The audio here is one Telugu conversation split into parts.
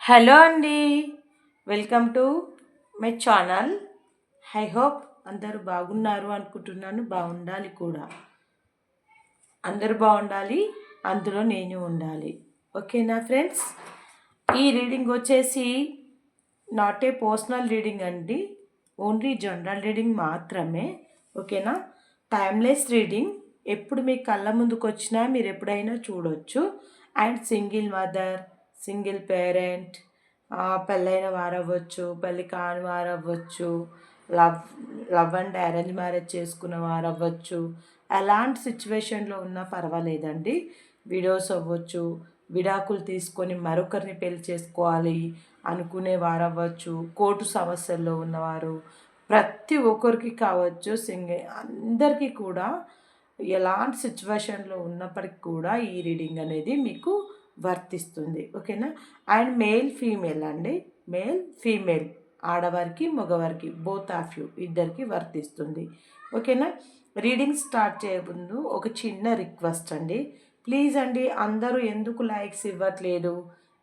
హలో అండి. Welcome to my channel. I hope అందరూ బాగున్నారు అనుకుంటున్నాను. బాగుండాలి కూడా. అందరూ బాగుండాలి, అందులో నేను ఉండాలి. ఓకేనా ఫ్రెండ్స్? ఈ రీడింగ్ వచ్చేసి నాట్ ఏ పర్సనల్ రీడింగ్ అండి, ఓన్లీ జనరల్ రీడింగ్ మాత్రమే. ఓకేనా? Timeless reading. ఎప్పుడు మీ కళ్ళ ముందుకు వచ్చినా మీరు ఎప్పుడైనా చూడొచ్చు. And single mother, single parent, పెళ్ళైన వారు అవ్వచ్చు, పెళ్ళి కాని వారు అవ్వచ్చు, love love and arrange marriage చేసుకున్న వారు అవ్వచ్చు, ఎలాంటి సిచ్యువేషన్లో ఉన్నా పర్వాలేదండి. వీడియోస్ అవ్వచ్చు, విడాకులు తీసుకొని మరొకరిని పెళ్లి చేసుకోవాలి అనుకునే వారు అవ్వచ్చు, కోర్టు సమస్యల్లో ఉన్నవారు, ప్రతి ఒక్కరికి కావచ్చు, అందరికీ కూడా ఎలాంటి సిచ్యువేషన్లో ఉన్నప్పటికీ కూడా ఈ రీడింగ్ అనేది మీకు వర్తిస్తుంది. ఓకేనా? అండ్ మేల్ ఫీమేల్ అండి, మేల్ ఫీమేల్, ఆడవారికి మగవారికి, బోత్ ఆఫ్ యూ ఇద్దరికి వర్తిస్తుంది. ఓకేనా? రీడింగ్ స్టార్ట్ చేయే ముందు ఒక చిన్న రిక్వెస్ట్ అండి. ప్లీజ్ అండి, అందరూ ఎందుకు లైక్స్ ఇవ్వట్లేదు,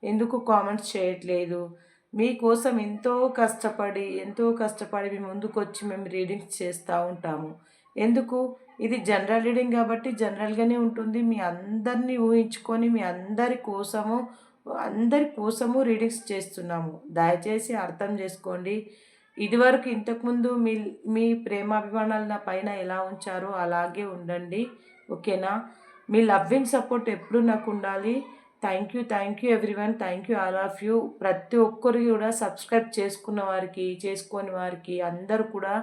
ఎందుకు కామెంట్స్ చేయట్లేదు? మీకోసం ఎంతో కష్టపడి మీ ముందుకు వచ్చి మేము రీడింగ్స్ చేస్తూ ఉంటాము. ఎందుకు? ఇది జనరల్ రీడింగ్ కాబట్టి జనరల్గానే ఉంటుంది. మీ అందరినీ ఊహించుకొని మీ అందరి కోసము రీడింగ్స్ చేస్తున్నాము. దయచేసి అర్థం చేసుకోండి. ఇదివరకు ఇంతకుముందు మీ ప్రేమాభిమానాలు నా పైన ఎలా ఉంచారో అలాగే ఉండండి. ఓకేనా? మీ లవ్వింగ్ సపోర్ట్ ఎప్పుడు నాకు ఉండాలి. Thank you everyone. Thank you all of you. ప్రతి ఒక్కరు కూడా సబ్స్క్రైబ్ చేసుకున్న వారికి, చేసుకోని వారికి, అందరూ కూడా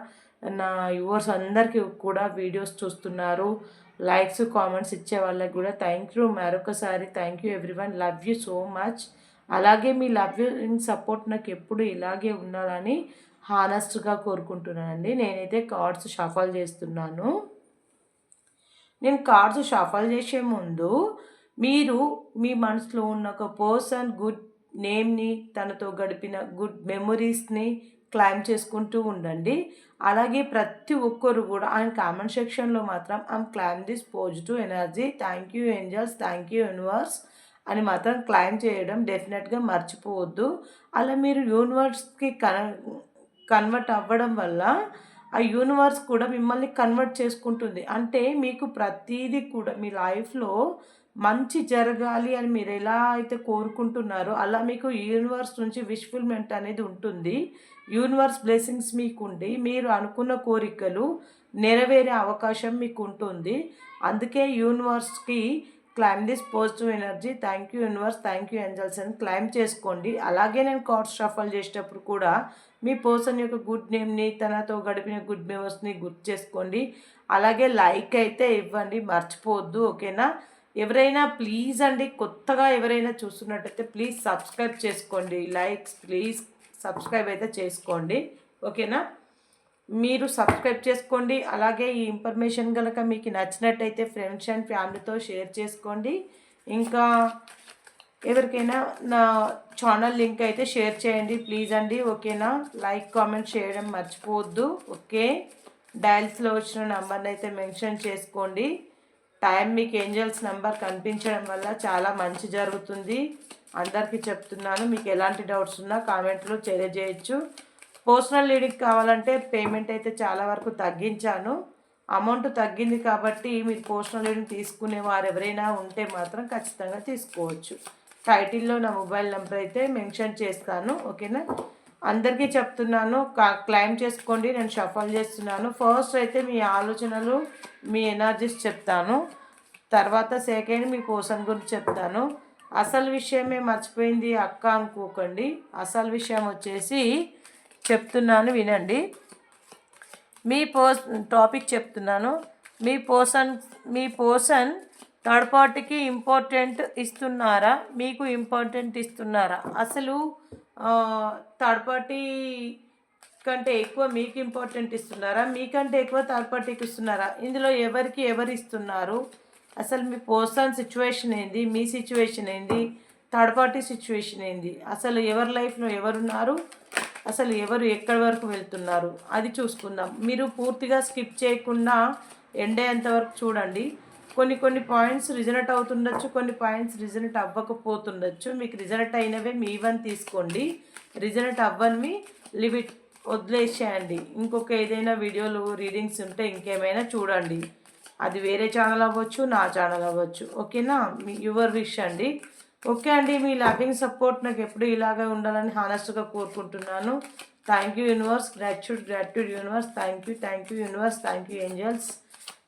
నా వ్యూవర్స్ అందరికీ కూడా వీడియోస్ చూస్తున్నారు. లైక్స్ కామెంట్స్ ఇచ్చే వాళ్ళకి కూడా థ్యాంక్ యూ. మరొకసారి thank you everyone. Love you so much. అలాగే మీ లవ్ సపోర్ట్ నాకు ఎప్పుడు ఇలాగే ఉండాలని హానెస్ట్గా కోరుకుంటున్నానండి. నేనైతే కార్డ్స్ షఫల్ చేస్తున్నాను. నేను కార్డ్స్ షఫల్ చేసే ముందు మీరు మీ మనసులో ఉన్న ఒక పర్సన్ గుడ్ నేమ్ని, తనతో గడిపిన గుడ్ మెమొరీస్ని క్లైమ్ చేసుకుంటూ ఉండండి. అలాగే ప్రతి ఒక్కరు కూడా ఆయన కామెంట్ సెక్షన్లో మాత్రం claim this positive energy, thank you angels, thank you universe అని మాత్రం క్లైమ్ చేయడం డెఫినెట్గా మర్చిపోవద్దు. అలా మీరు యూనివర్స్కి కన్వర్ట్ అవ్వడం వల్ల ఆ యూనివర్స్ కూడా మిమ్మల్ని కన్వర్ట్ చేసుకుంటుంది. అంటే మీకు ప్రతీది కూడా మీ లైఫ్లో మంచి జరగాలి అని మీరు ఎలా అయితే కోరుకుంటున్నారో అలా మీకు యూనివర్స్ నుంచి విష్ఫుల్మెంట్ అనేది ఉంటుంది. యూనివర్స్ బ్లెస్సింగ్స్ మీకు ఉండి మీరు అనుకున్న కోరికలు నెరవేరే అవకాశం మీకు ఉంటుంది. అందుకే యూనివర్స్కి claim this positive energy, thank you universe, thank you angels అని క్లైమ్ చేసుకోండి. అలాగే నేను కార్డ్స్ షఫల్ చేసేటప్పుడు కూడా మీ పర్సన్ యొక్క గుడ్ నేమ్ని, తనతో గడిపిన గుడ్ మెమరీస్ని గుర్తు చేసుకోండి. అలాగే లైక్ అయితే ఇవ్వండి, మర్చిపోవద్దు. ఓకేనా? ఎవరైనా ప్లీజ్ అండి, కొత్తగా ఎవరైనా చూస్తున్నట్టయితే ప్లీజ్ సబ్స్క్రైబ్ చేసుకోండి. లైక్స్ ప్లీజ్ సబ్స్క్రైబ్ అయితే చేసుకోండి. ఓకేనా? మీరు సబ్స్క్రైబ్ చేసుకోండి. అలాగే ఈ ఇన్ఫర్మేషన్ కనుక మీకు నచ్చినట్టయితే ఫ్రెండ్స్ అండ్ ఫ్యామిలీతో షేర్ చేసుకోండి. ఇంకా ఎవరికైనా నా ఛానల్ లింక్ అయితే షేర్ చేయండి ప్లీజ్ అండి. ఓకేనా? లైక్ కామెంట్ చేయడం మర్చిపోవద్దు. ఓకే? డయల్స్లో వచ్చిన నెంబర్ని అయితే మెన్షన్ చేసుకోండి. టైం మీకు ఏంజల్స్ నెంబర్ కనిపించడం వల్ల చాలా మంచి జరుగుతుంది. అందరికీ చెప్తున్నాను. మీకు ఎలాంటి డౌట్స్ ఉన్నా కామెంట్లో తెలియజేయచ్చు. పర్సనల్ రీడింగ్ కావాలంటే పేమెంట్ అయితే చాలా వరకు తగ్గించాను. అమౌంట్ తగ్గింది కాబట్టి మీరు పర్సనల్ రీడింగ్ తీసుకునే వారు ఎవరైనా ఉంటే మాత్రం ఖచ్చితంగా తీసుకోవచ్చు. టైటిల్లో నా మొబైల్ నెంబర్ అయితే మెన్షన్ చేస్తాను. ఓకేనా? అందరికీ చెప్తున్నాను, క్లైమ్ చేసుకోండి. నేను షఫల్ చేస్తున్నాను. ఫస్ట్ అయితే మీ ఆలోచనలు, మీ ఎనర్జీస్ చెప్తాను. తర్వాత సెకండ్ మీ పర్సన్ గురించి చెప్తాను. అసలు విషయమే మర్చిపోయింది అక్క అనుకోకండి. అసలు విషయం వచ్చేసి చెప్తున్నాను, వినండి. మీ టాపిక్ చెప్తున్నాను. మీ పర్సన్ థర్డ్ పార్టీకి ఇంపార్టెంట్ ఇస్తున్నారా, మీకు ఇంపార్టెంట్ ఇస్తున్నారా? అసలు థర్డ్ పార్టీ కంటే ఎక్కువ మీకు ఇంపార్టెంట్ ఇస్తున్నారా, మీకంటే ఎక్కువ థర్డ్ పార్టీకి ఇస్తున్నారా? ఇందులో ఎవరికి ఎవరు ఇస్తున్నారు? అసలు మీ పర్సన్ సిచ్యువేషన్ ఏంది, మీ సిచ్యువేషన్ ఏంది, థర్డ్ పార్టీ సిచ్యువేషన్ ఏంది, అసలు ఎవరి లైఫ్లో ఎవరున్నారు, అసలు ఎవరు ఎక్కడి వరకు వెళ్తున్నారు, అది చూసుకుందాం. మీరు పూర్తిగా స్కిప్ చేయకుండా ఎండ్ అయ్యేంతవరకు చూడండి. కొన్ని పాయింట్స్ రిజనెట్ అవుతుండొచ్చు, కొన్ని పాయింట్స్ రిజనెట్ అవ్వకపోతుండొచ్చు. మీకు రిజనెట్ అయినవే మీ వన్ తీసుకోండి, రిజనెట్ అవ్వనివి లిమిట్ వదిలేసేయండి. ఇంకొక ఏదైనా వీడియోలు రీడింగ్స్ ఉంటే ఇంకేమైనా చూడండి. అది వేరే ఛానల్ అవ్వచ్చు, నా ఛానల్ అవ్వచ్చు. ఓకేనా, మీ యువర్ విష్ అండి. ఓకే అండి, మీ లవింగ్ సపోర్ట్ నాకు ఎప్పుడు ఇలాగే ఉండాలని హానెస్ట్గా కోరుకుంటున్నాను. Thank you universe, gratitude universe, thank you universe, thank you angels.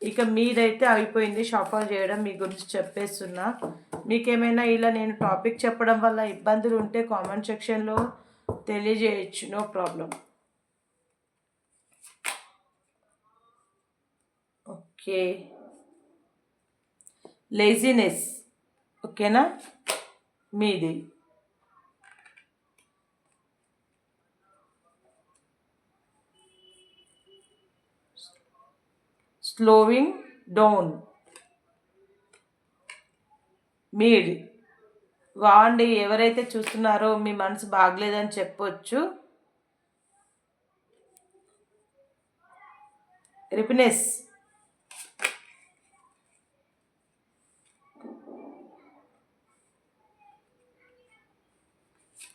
ఇక మీదైతే అయిపోయింది షఫల్ చేయడం, మీ గురించి చెప్పేస్తున్నా. మీకేమైనా ఇలా నేను టాపిక్ చెప్పడం వల్ల ఇబ్బందులు ఉంటే కామెంట్ సెక్షన్లో తెలియజేయచ్చు, నో ప్రాబ్లం. ఓకే, లేజినెస్, ఓకేనా మీది. స్లోవింగ్ డౌన్ మీడ్. వాండి ఎవరైతే చూస్తున్నారో మీ మనసు బాగలేదని చెప్పొచ్చు. రిపినెస్,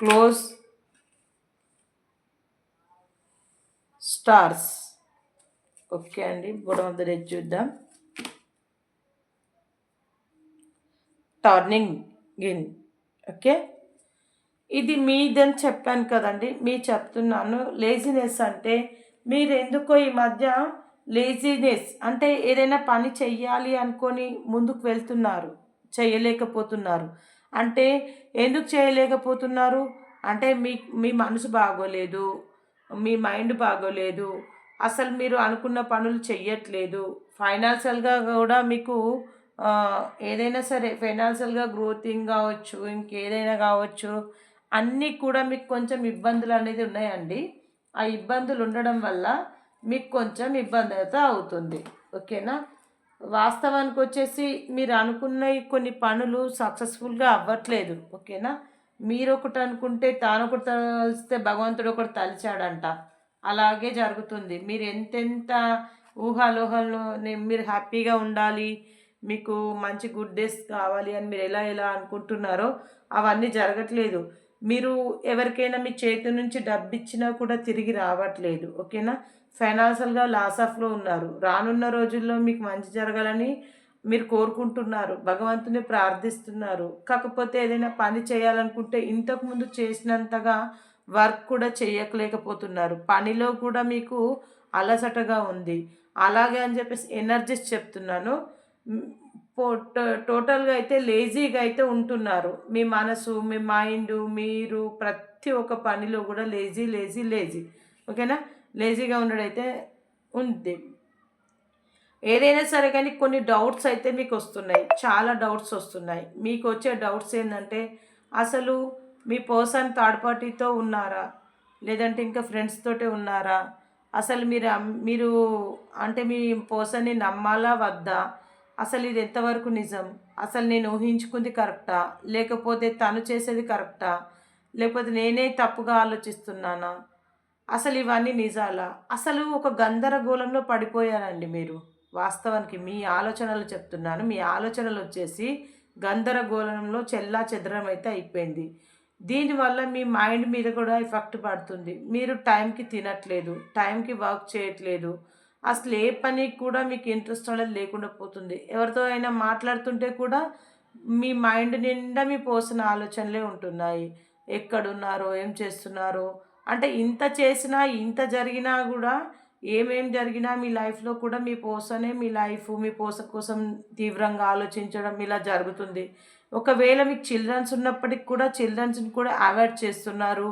క్లోజ్ స్టార్స్. ఓకే అండి, బోర్డ్ ఆఫ్ ద డే చూద్దాం. Turning in. ఓకే, ఇది మీదని చెప్పాను కదండి, మీ చెప్తున్నాను. లేజినెస్ అంటే మీరు ఎందుకో ఈ మధ్య లేజినెస్ అంటే ఏదైనా పని చెయ్యాలి అనుకొని ముందుకు వెళ్తున్నారు, చేయలేకపోతున్నారు. అంటే ఎందుకు చేయలేకపోతున్నారు అంటే మీ మనసు బాగోలేదు, మీ మైండ్ బాగోలేదు, అసలు మీరు అనుకున్న పనులు చెయ్యట్లేదు. ఫైనాన్షియల్గా కూడా మీకు ఏదైనా సరే ఫైనాన్షియల్గా గ్రోతింగ్ కావచ్చు, ఇంకేదైనా కావచ్చు, అన్నీ కూడా మీకు కొంచెం ఇబ్బందులు అనేది ఉన్నాయండి. ఆ ఇబ్బందులు ఉండడం వల్ల మీకు కొంచెం ఇబ్బంది అయితే అవుతుంది. ఓకేనా, వాస్తవానికి వచ్చేసి మీరు అనుకున్న కొన్ని పనులు సక్సెస్ఫుల్గా అవ్వట్లేదు. ఓకేనా, మీరు ఒకటి అనుకుంటే తాను ఒకటి తలిస్తే భగవంతుడు ఒకటి తలిచాడంట, అలాగే జరుగుతుంది. మీరు ఎంతెంత ఊహాలోహంలో మీరు హ్యాపీగా ఉండాలి, మీకు మంచి గుడ్ డేస్ కావాలి అని మీరు ఎలా అనుకుంటున్నారో అవన్నీ జరగట్లేదు. మీరు ఎవరికైనా మీ చేతి నుంచి డబ్బు ఇచ్చినా కూడా తిరిగి రావట్లేదు. ఓకేనా, ఫైనాన్షియల్గా లాస్ ఆఫ్లో ఉన్నారు. రానున్న రోజుల్లో మీకు మంచి జరగాలని మీరు కోరుకుంటున్నారు, భగవంతుని ప్రార్థిస్తున్నారు. కాకపోతే ఏదైనా పని చేయాలనుకుంటే ఇంతకుముందు చేసినంతగా వర్క్ కూడా చేయలేకపోతున్నారు. పనిలో కూడా మీకు అలసటగా ఉంది. అలాగే అని చెప్పేసి ఎనర్జీస్ చెప్తున్నాను. టోటల్గా అయితే లేజీగా అయితే ఉంటున్నారు. మీ మనసు, మీ మైండ్, మీరు ప్రతి ఒక్క పనిలో కూడా లేజీ. ఓకేనా, లేజీగా ఉండడైతే ఉంది. ఏదైనా సరే కానీ కొన్ని డౌట్స్ అయితే మీకు వస్తున్నాయి, చాలా డౌట్స్ వస్తున్నాయి. మీకు వచ్చే డౌట్స్ ఏంటంటే అసలు మీ పర్సన్ థర్డ్ పార్టీతో ఉన్నారా, లేదంటే ఇంకా ఫ్రెండ్స్ తోటే ఉన్నారా, అసలు మీరు అంటే మీ పర్సన్ని నమ్మాలా వద్దా, అసలు ఇది ఎంతవరకు నిజం, అసలు నేను ఊహించుకుంది కరెక్టా, లేకపోతే తను చేసేది కరెక్టా, లేకపోతే నేనే తప్పుగా ఆలోచిస్తున్నానా, అసలు ఇవన్నీ నిజాలా, అసలు ఒక గందరగోళంలో పడిపోయారండి మీరు. వాస్తవానికి మీ ఆలోచనలు చెప్తున్నాను, మీ ఆలోచనలు వచ్చేసి గందరగోళంలో చెల్లా చెదరం అయితే అయిపోయింది. దీనివల్ల మీ మైండ్ మీద కూడా ఎఫెక్ట్ పడుతుంది. మీరు టైంకి తినట్లేదు, టైంకి వర్క్ చేయట్లేదు, అసలు ఏ పని కూడా మీకు ఇంట్రెస్ట్ అనేది లేకుండా పోతుంది. ఎవరితో అయినా మాట్లాడుతుంటే కూడా మీ మైండ్ నిండా మీ పోసిన ఆలోచనలే ఉంటున్నాయి. ఎక్కడున్నారో, ఏం చేస్తున్నారో, అంటే ఇంత చేసినా ఇంత జరిగినా కూడా ఏమేం జరిగినా మీ లైఫ్లో కూడా మీ పోసనే మీ లైఫ్, మీ పోస కోసం తీవ్రంగా ఆలోచించడం ఇలా జరుగుతుంది. ఒకవేళ మీకు చిల్డ్రన్స్ ఉన్నప్పటికి కూడా చిల్డ్రన్స్ని కూడా అవాయిడ్ చేస్తున్నారు.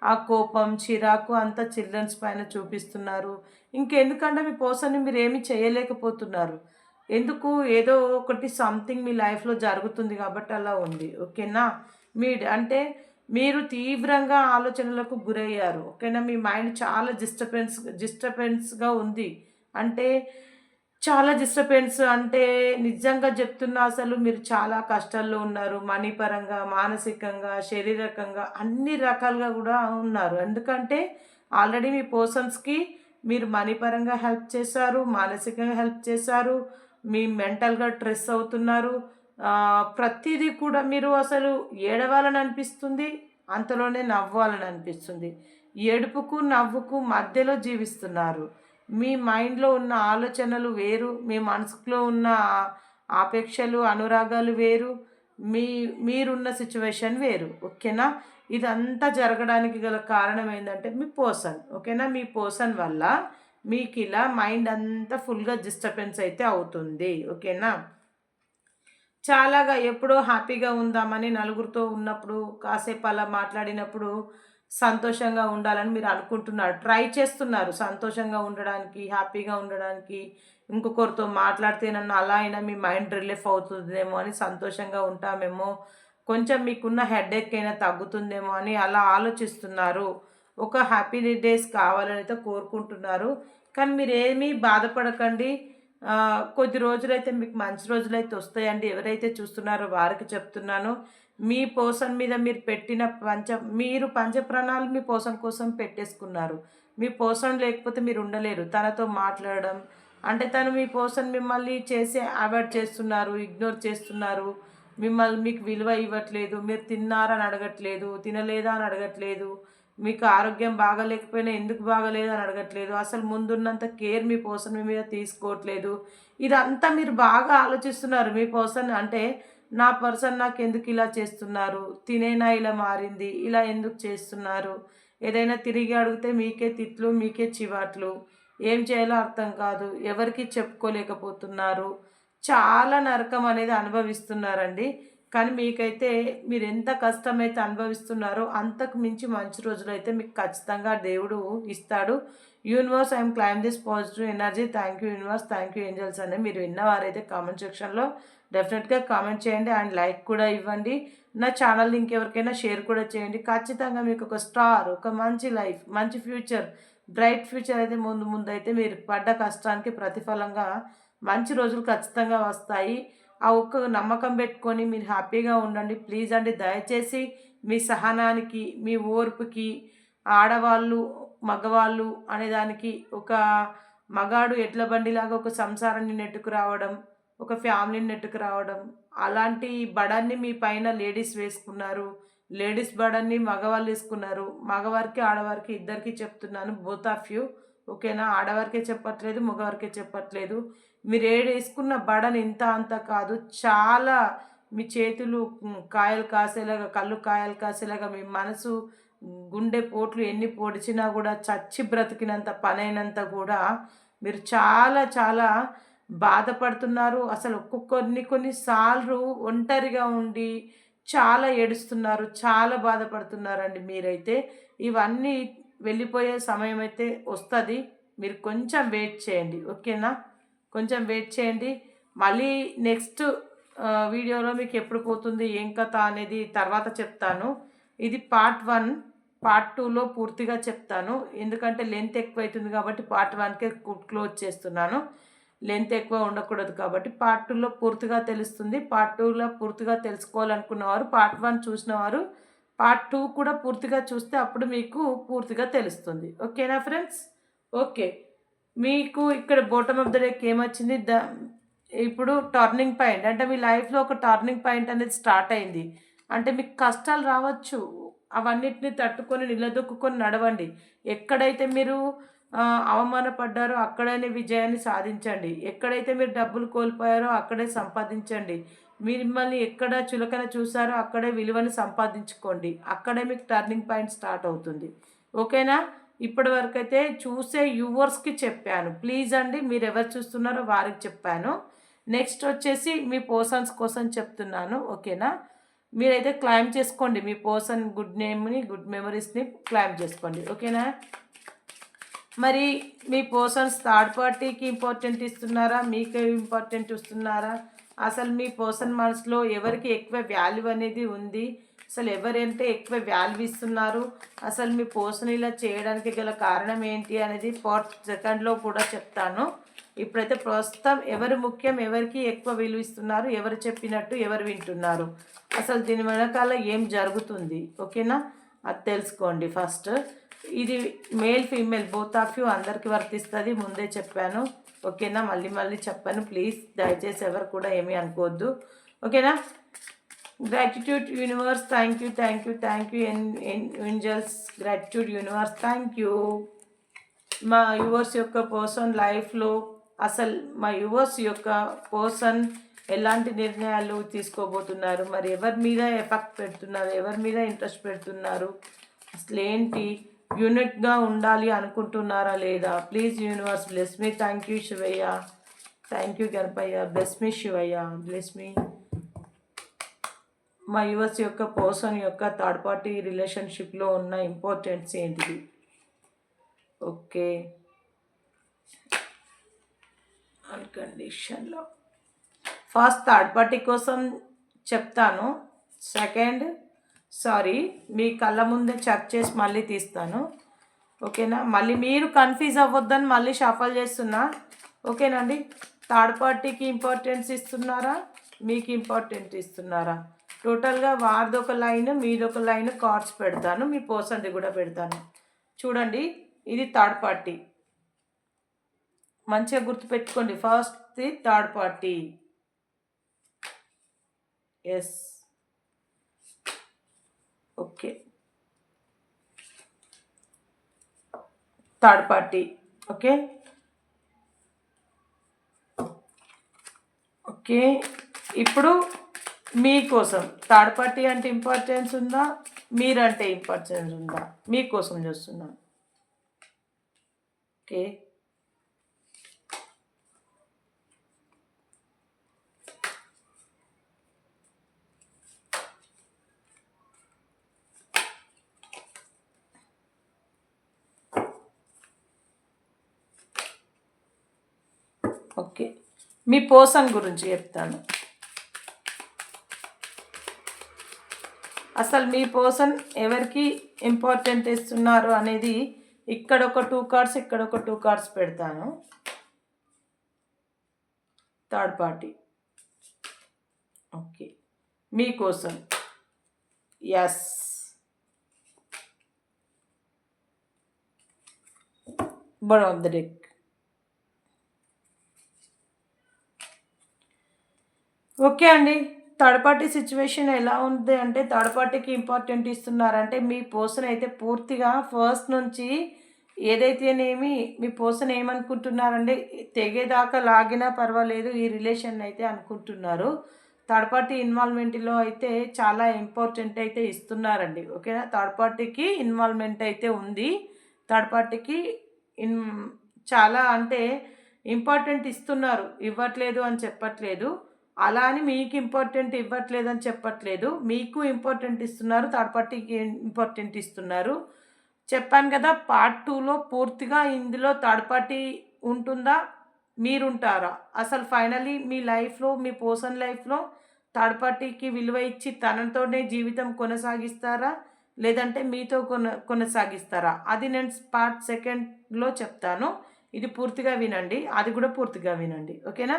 ఆ కోపం, చిరాకు అంతా చిల్డ్రన్స్ పైన చూపిస్తున్నారు. ఇంకెందుకంటే మీ పర్సన్ని మీరు ఏమీ చేయలేకపోతున్నారు. ఎందుకు, ఏదో ఒకటి సంథింగ్ మీ లైఫ్లో జరుగుతుంది కాబట్టి అలా ఉంది. ఓకేనా, అంటే మీరు తీవ్రంగా ఆలోచనలకు గురయ్యారు. ఓకేనా, మీ మైండ్ చాలా డిస్టర్బెన్స్గా ఉంది. అంటే చాలా డిస్టర్బెన్స్, అంటే నిజంగా చెప్తున్నా అసలు మీరు చాలా కష్టాల్లో ఉన్నారు. మనీ పరంగా, మానసికంగా, శారీరకంగా అన్ని రకాలుగా కూడా ఉన్నారు. ఎందుకంటే ఆల్రెడీ మీ పర్సన్స్కి మీరు మనీ పరంగా హెల్ప్ చేశారు, మానసికంగా హెల్ప్ చేశారు, మీ మెంటల్గా స్ట్రెస్ అవుతున్నారు. ప్రతిదీ కూడా మీరు అసలు ఏడవాలని అనిపిస్తుంది, అంతలోనే నవ్వాలని అనిపిస్తుంది. ఏడుపుకు నవ్వుకు మధ్యలో జీవిస్తున్నారు. మీ మైండ్లో ఉన్న ఆలోచనలు వేరు, మీ మనసులో ఉన్న ఆపేక్షలు అనురాగాలు వేరు, మీరున్న సిచ్యువేషన్ వేరు. ఓకేనా? ఇదంతా జరగడానికి గల కారణం ఏంటంటే మీ పర్సన్. ఓకేనా? మీ పర్సన్ వల్ల మీకు ఇలా మైండ్ అంతా ఫుల్గా డిస్టర్బెన్స్ అయితే అవుతుంది. ఓకేనా? చాలాగా ఎప్పుడో హ్యాపీగా ఉందామని నలుగురితో ఉన్నప్పుడు కాసేపు అలా మాట్లాడినప్పుడు సంతోషంగా ఉండాలని మీరు అనుకుంటున్నారు, ట్రై చేస్తున్నారు సంతోషంగా ఉండడానికి, హ్యాపీగా ఉండడానికి. ఇంకొకరితో మాట్లాడితే నన్ను అలా అయినా మీ మైండ్ రిలీఫ్ అవుతుందేమో అని సంతోషంగా ఉంటామేమో, కొంచెం మీకున్న హెడేక్ అయినా తగ్గుతుందేమో అని అలా ఆలోచిస్తున్నారు. ఒక హ్యాపీ డేస్ కావాలని అయితే కోరుకుంటున్నారు. కానీ మీరేమీ బాధపడకండి. కొద్ది రోజులైతే మీకు మంచి రోజులైతే వస్తాయండి. ఎవరైతే చూస్తున్నారో వారికి చెప్తున్నాను. మీ పర్సన్ మీద మీరు పెట్టిన మీరు పంచప్రాణాలు మీ పర్సన్ కోసం పెట్టేసుకున్నారు. మీ పర్సన్ లేకపోతే మీరు ఉండలేరు. తనతో మాట్లాడడం అంటే తను మీ పర్సన్ మిమ్మల్ని అవాయిడ్ చేస్తున్నారు, ఇగ్నోర్ చేస్తున్నారు. మీకు విలువ ఇవ్వట్లేదు. మీరు తిన్నారని అడగట్లేదు, తినలేదా అని అడగట్లేదు. మీకు ఆరోగ్యం బాగాలేకపోయినా ఎందుకు బాగాలేదు అని అడగట్లేదు. అసలు ముందున్నంత కేర్ మీ పర్సన్ మీ మీద తీసుకోవట్లేదు. ఇదంతా మీరు బాగా ఆలోచిస్తున్నారు. మీ పర్సన్ అంటే నా పర్సన్ నాకు ఎందుకు ఇలా చేస్తున్నారు, తినేనా ఇలా మారింది, ఇలా ఎందుకు చేస్తున్నారు, ఏదైనా తిరిగి అడిగితే మీకే తిట్లు, మీకే చివాట్లు, ఏం చేయాలో అర్థం కాదు, ఎవరికి చెప్పుకోలేకపోతున్నారు, చాలా నరకం అనేది అనుభవిస్తున్నారండి. కానీ మీకైతే మీరు ఎంత కష్టమైతే అనుభవిస్తున్నారో అంతకు మించి మంచి రోజులైతే మీకు ఖచ్చితంగా దేవుడు ఇస్తాడు. Universe I'm claim this positive energy. Thank you universe, thank you angels అని మీరు విన్నవారైతే కామెంట్ సెక్షన్లో డెఫినెట్గా కామెంట్ చేయండి అండ్ లైక్ కూడా ఇవ్వండి. నా ఛానల్ లింక్ ఎవరికైనా షేర్ కూడా చేయండి. ఖచ్చితంగా మీకు ఒక స్టార్, ఒక మంచి లైఫ్, మంచి ఫ్యూచర్, బ్రైట్ ఫ్యూచర్ అయితే ముందు అయితే మీరు పడ్డ కష్టానికి ప్రతిఫలంగా మంచి రోజులు ఖచ్చితంగా వస్తాయి. ఆ ఒక్క నమ్మకం పెట్టుకొని మీరు హ్యాపీగా ఉండండి. ప్లీజ్ అండి, దయచేసి మీ సహనానికి, మీ ఓర్పుకి, ఆడవాళ్ళు మగవాళ్ళు అనేదానికి, ఒక మగాడు ఎడ్ల బండిలాగా ఒక సంసారాన్ని నెట్టుకురావడం, ఒక ఫ్యామిలీని నెట్టుకురావడం, అలాంటి బడాన్ని మీ పైన లేడీస్ వేసుకున్నారు. లేడీస్ బడాన్ని మగవాళ్ళు వేసుకున్నారు. మగవారికి ఆడవారికి ఇద్దరికి చెప్తున్నాను, బోత్ ఆఫ్ యూ. ఓకేనా? ఆడవారికే చెప్పట్లేదు, మగవారికే చెప్పట్లేదు. మీరు వేసుకున్న బడన్ ఇంత అంత కాదు, చాలా మీ చేతులు కాయలు కాసేలాగా, కళ్ళు కాయలు కాసేలాగా, మీ మనసు గుండె పోట్లు ఎన్ని పొడిచినా కూడా చచ్చి బ్రతికినంత పనైనంత కూడా మీరు చాలా చాలా బాధపడుతున్నారు. అసలు కొన్నిసార్లు ఒంటరిగా ఉండి చాలా ఏడుస్తున్నారు, చాలా బాధపడుతున్నారండి మీరైతే. ఇవన్నీ వెళ్ళిపోయే సమయం అయితే వస్తుంది. మీరు కొంచెం వెయిట్ చేయండి. ఓకేనా? కొంచెం వెయిట్ చేయండి. మళ్ళీ నెక్స్ట్ వీడియోలో మీకు ఎప్పుడు పోతుంది ఏం కథ అనేది తర్వాత చెప్తాను. ఇది పార్ట్ 1. పార్ట్ 2లో పూర్తిగా చెప్తాను. ఎందుకంటే లెంత్ ఎక్కువ అవుతుంది కాబట్టి పార్ట్ 1కే క్లోజ్ చేస్తున్నాను. లెంత్ ఎక్కువ ఉండకూడదు కాబట్టి పార్ట్ 2లో పూర్తిగా తెలుస్తుంది. పార్ట్ 2లో పూర్తిగా తెలుసుకోవాలనుకున్నవారు పార్ట్ 1 చూసిన వారు పార్ట్ 2 కూడా పూర్తిగా చూస్తే అప్పుడు మీకు పూర్తిగా తెలుస్తుంది. ఓకేనా ఫ్రెండ్స్? ఓకే. మీకు ఇక్కడ బాటమ్ ఆఫ్ ద డెక్ ఏమొచ్చింది? ఇప్పుడు టర్నింగ్ పాయింట్ అంటే మీ లైఫ్లో ఒక టర్నింగ్ పాయింట్ అనేది స్టార్ట్ అయింది. అంటే మీకు కష్టాలు రావచ్చు, అవన్నిటిని తట్టుకొని నిలదొక్కుని నడవండి. ఎక్కడైతే మీరు అవమానపడ్డారో అక్కడనే విజయాన్ని సాధించండి. ఎక్కడైతే మీరు డబ్బులు కోల్పోయారో అక్కడే సంపాదించండి. మిమ్మల్ని ఎక్కడ చులకన చూసారో అక్కడే విలువని సంపాదించుకోండి. అక్కడే మీకు టర్నింగ్ పాయింట్ స్టార్ట్ అవుతుంది. ఓకేనా? ఇప్పటి వరకు అయితే చూసే వ్యూవర్స్కి చెప్పాను. ప్లీజ్ అండి, మీరు ఎవరు చూస్తున్నారో వారికి చెప్పాను. నెక్స్ట్ వచ్చేసి మీ పర్సన్స్ కోసం చెప్తున్నాను. ఓకేనా? మీరైతే క్లైమ్ చేసుకోండి. మీ పర్సన్ గుడ్ నేమ్ని, గుడ్ మెమరీస్ని క్లైమ్ చేసుకోండి. ఓకేనా? మరి మీ పర్సన్స్ థర్డ్ పార్టీకి ఇంపార్టెంట్ ఇస్తున్నారా, మీకు ఇంపార్టెంట్ ఇస్తున్నారా? అసలు మీ పర్సన్ మనసులో ఎవరికి ఎక్కువ వాల్యూ అనేది ఉంది, అసలు ఎవరంటే ఎక్కువ వాల్యూ ఇస్తున్నారు, అసలు మీ పర్సన్ ఇలా చేయడానికి గల కారణం ఏంటి అనేది పార్ట్ 2లో కూడా చెప్తాను. ఇప్పుడైతే ప్రస్తుతం ఎవరు ముఖ్యం, ఎవరికి ఎక్కువ విలువ ఇస్తున్నారు, ఎవరు చెప్పినట్టు ఎవరు వింటున్నారు, అసలు దీని వెనకాల ఏం జరుగుతుంది, ఓకేనా? అది తెలుసుకోండి ఫస్ట్. ఇది male female both of you అందరికీ వర్తిస్తుంది, ముందే చెప్పాను. ఓకేనా? మళ్ళీ మళ్ళీ చెప్పాను, ప్లీజ్ దయచేసి ఎవరు కూడా ఏమీ అనుకోవద్దు. ఓకేనా? Gratitude universe, thank you, thank you, thank you. Angels, gratitude universe, thank you. మా యువర్స్ యొక్క పర్సన్ లైఫ్లో అసలు మా యువర్స్ యొక్క పర్సన్ ఎలాంటి నిర్ణయాలు తీసుకోబోతున్నారు, మరి ఎవరి మీద ఎఫెక్ట్ పెడుతున్నారు, ఎవరి మీద ఇంట్రెస్ట్ పెడుతున్నారు, అసలు ఏంటి, యూనిట్గా ఉండాలి అనుకుంటున్నారా లేదా? Please universe bless me. Thank you Shivayya, thank you Ganapayya, bless me Shivayya, bless me. మా యువర్స్ యొక్క పర్సన్ యొక్క థర్డ్ పార్టీ రిలేషన్షిప్లో ఉన్న ఇంపార్టెన్స్ ఏంటిది? ఓకే, అన్కండిషన్లో ఫస్ట్ థర్డ్ పార్టీ కోసం చెప్తాను. సెకండ్ మీ కళ్ళ ముందే చెక్ చేసి మళ్ళీ తీస్తాను. ఓకేనా? మళ్ళీ మీరు కన్ఫ్యూజ్ అవ్వద్దని మళ్ళీ షఫల్ చేస్తున్నా. ఓకేనండి? థర్డ్ పార్టీకి ఇంపార్టెన్స్ ఇస్తున్నారా, మీకు ఇంపార్టెంట్ ఇస్తున్నారా? టోటల్గా వారిదొక లైన్, మీదొక లైన్ కార్డ్స్ పెడతాను, మీ పర్సన్ది కూడా పెడతాను. చూడండి, ఇది థర్డ్ పార్టీ. మంచిగా గుర్తుపెట్టుకోండి. ఫస్ట్ది third party. Yes, okay, third party. Okay okay ఇప్పుడు మీకోసం థర్డ్ పార్టీ అంటే ఇంపార్టెన్స్ ఉందా, మీరంటే ఇంపార్టెన్స్ ఉందా, మీకోసం చూస్తున్నా. ఓకే, ఓకే, మీ పర్సన్ గురించి చెప్తాను. అసలు మీ పర్సన్ ఎవరికి ఇంపార్టెంట్ ఇస్తున్నారు అనేది ఇక్కడ ఒక 2 కార్డ్స్, ఇక్కడ ఒక 2 కార్డ్స్ పెడతాను. Third party. ఓకే, మీకోసం. Yes, bottom of the deck. Okay అండి, థర్డ్ పార్టీ సిచ్యువేషన్ ఎలా ఉంది అంటే, థర్డ్ పార్టీకి ఇంపార్టెంట్ ఇస్తున్నారంటే మీ పర్సన్ అయితే పూర్తిగా ఫస్ట్ నుంచి ఏదైతేనేమి మీ పర్సన్ ఏమనుకుంటున్నారంటే తెగేదాకా లాగినా పర్వాలేదు ఈ రిలేషన్ అయితే అనుకుంటున్నారు. థర్డ్ పార్టీ ఇన్వాల్వ్మెంట్లో అయితే చాలా ఇంపార్టెంట్ అయితే ఇస్తున్నారండి. ఓకేనా? థర్డ్ పార్టీకి ఇన్వాల్వ్మెంట్ అయితే ఉంది. థర్డ్ పార్టీకి చాలా అంటే ఇంపార్టెంట్ ఇస్తున్నారు, ఇవ్వట్లేదు అని చెప్పట్లేదు. అలా అని మీకు ఇంపార్టెంట్ ఇవ్వట్లేదు అని చెప్పట్లేదు. మీకు ఇంపార్టెంట్ ఇస్తున్నారు, థర్డ్ పార్టీకి ఇంపార్టెంట్ ఇస్తున్నారు. చెప్పాను కదా, పార్ట్ 2లో పూర్తిగా ఇందులో థర్డ్ పార్టీ ఉంటుందా, మీరుంటారా, అసలు ఫైనలీ మీ లైఫ్లో, మీ పర్సన్ లైఫ్లో థర్డ్ పార్టీకి విలువ ఇచ్చి తనతోనే జీవితం కొనసాగిస్తారా, లేదంటే మీతో కొనసాగిస్తారా, అది నేను పార్ట్ 2లో చెప్తాను. ఇది పూర్తిగా వినండి, అది కూడా పూర్తిగా వినండి. ఓకేనా?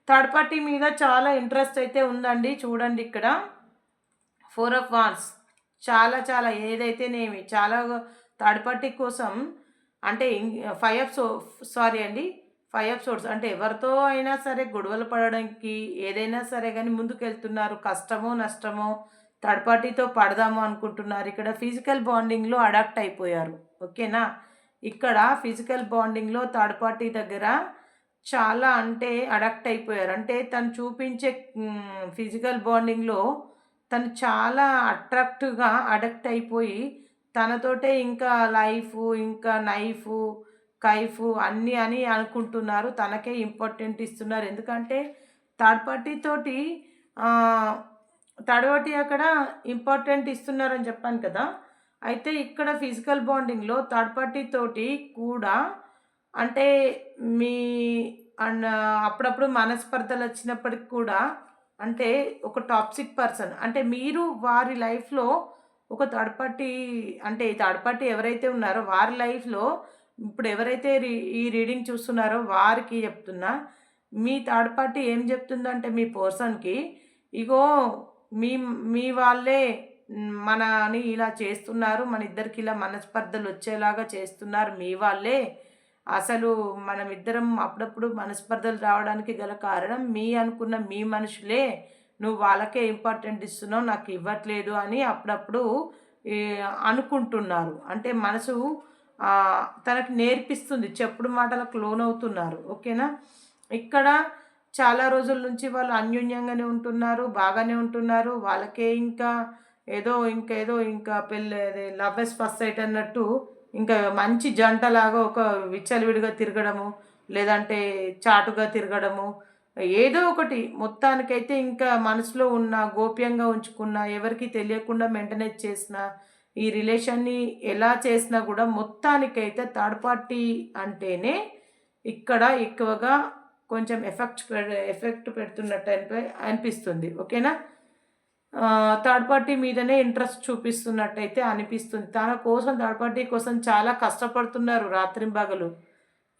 థర్డ్ పార్టీ మీద చాలా ఇంట్రెస్ట్ అయితే ఉందండి. చూడండి, ఇక్కడ 4 ఆఫ్ వాండ్స్. చాలా చాలా ఏదైతేనేమి చాలా థర్డ్ పార్టీ కోసం అంటే 5 ఆఫ్ సోర్డ్స్ అంటే ఎవరితో అయినా సరే గొడవలు పడడానికి ఏదైనా సరే కానీ ముందుకెళ్తున్నారు. కష్టమో నష్టమో థర్డ్ పార్టీతో పడదాము అనుకుంటున్నారు. ఇక్కడ ఫిజికల్ బాండింగ్లో అడాప్ట్ అయిపోయారు. ఓకేనా? ఇక్కడ ఫిజికల్ బాండింగ్లో థర్డ్ పార్టీ దగ్గర చాలా అంటే అడాప్ట్ అయిపోయారు. అంటే తను చూపించే ఫిజికల్ బాండింగ్లో తను చాలా అట్రాక్టివ్గా అడాప్ట్ అయిపోయి తనతోటే ఇంకా లైఫ్, ఇంకా కైఫ్ అన్నీ అని అనుకుంటున్నారు. తనకే ఇంపార్టెంట్ ఇస్తున్నారు. ఎందుకంటే థర్డ్ పార్టీ అక్కడ ఇంపార్టెంట్ ఇస్తున్నారని చెప్పాను కదా. అయితే ఇక్కడ ఫిజికల్ బాండింగ్లో థర్డ్ పార్టీ తోటి కూడా అంటే మీ అప్పుడప్పుడు మనస్పర్ధలు వచ్చినప్పటికి కూడా అంటే ఒక టాక్సిక్ పర్సన్ అంటే మీరు వారి లైఫ్లో ఒక థర్డ్ పార్టీ అంటే థర్డ్ పార్టీ ఎవరైతే ఉన్నారో వారి లైఫ్లో ఇప్పుడు ఎవరైతే ఈ రీడింగ్ చూస్తున్నారో వారికి చెప్తున్నా, మీ థర్డ్ పార్టీ ఏం చెప్తుందంటే మీ పర్సన్కి, ఇగో మీ మీ వాళ్ళే మనని ఇలా చేస్తున్నారు, మన ఇద్దరికి ఇలా మనస్పర్ధలు వచ్చేలాగా చేస్తున్నారు మీ వాళ్ళే అసలు మనమిద్దరం అప్పుడప్పుడు మనస్పర్ధలు రావడానికి గల కారణం మీ అనుకున్న మీ మనుషులే, నువ్వు వాళ్ళకే ఇంపార్టెంట్ ఇస్తున్నావు, నాకు ఇవ్వట్లేదు అని అప్పుడప్పుడు ఈ అనుకుంటున్నారు. అంటే మనసు తనకు నేర్పిస్తుంది, చెప్పుడు మాటలకు లోనవుతున్నారు. ఓకేనా? ఇక్కడ చాలా రోజుల నుంచి వాళ్ళు అన్యోన్యంగానే ఉంటున్నారు, బాగానే ఉంటున్నారు. వాళ్ళకే ఇంకా ఇంకా పెళ్ళి అదే లవ్ ఎట్ ఫస్ట్ సైట్ అన్నట్టు ఇంకా మంచి జంటలాగా ఒక విచ్చలవిడిగా తిరగడము, లేదంటే చాటుగా తిరగడము, ఏదో ఒకటి మొత్తానికైతే ఇంకా మనసులో ఉన్న గోప్యంగా ఉంచుకున్న, ఎవరికీ తెలియకుండా మెయింటెనెన్స్ చేసిన ఈ రిలేషన్ని ఎలా చేసినా కూడా మొత్తానికైతే థర్డ్ పార్టీ అంటేనే ఇక్కడ ఎక్కువగా కొంచెం ఎఫెక్ట్ పెడుతున్నట్టు అనిపిస్తుంది. ఓకేనా? థర్డ్ పార్టీ మీదనే ఇంట్రెస్ట్ చూపిస్తున్నట్టయితే అనిపిస్తుంది. తన కోసం థర్డ్ పార్టీ కోసం చాలా కష్టపడుతున్నారు రాత్రింబగలు.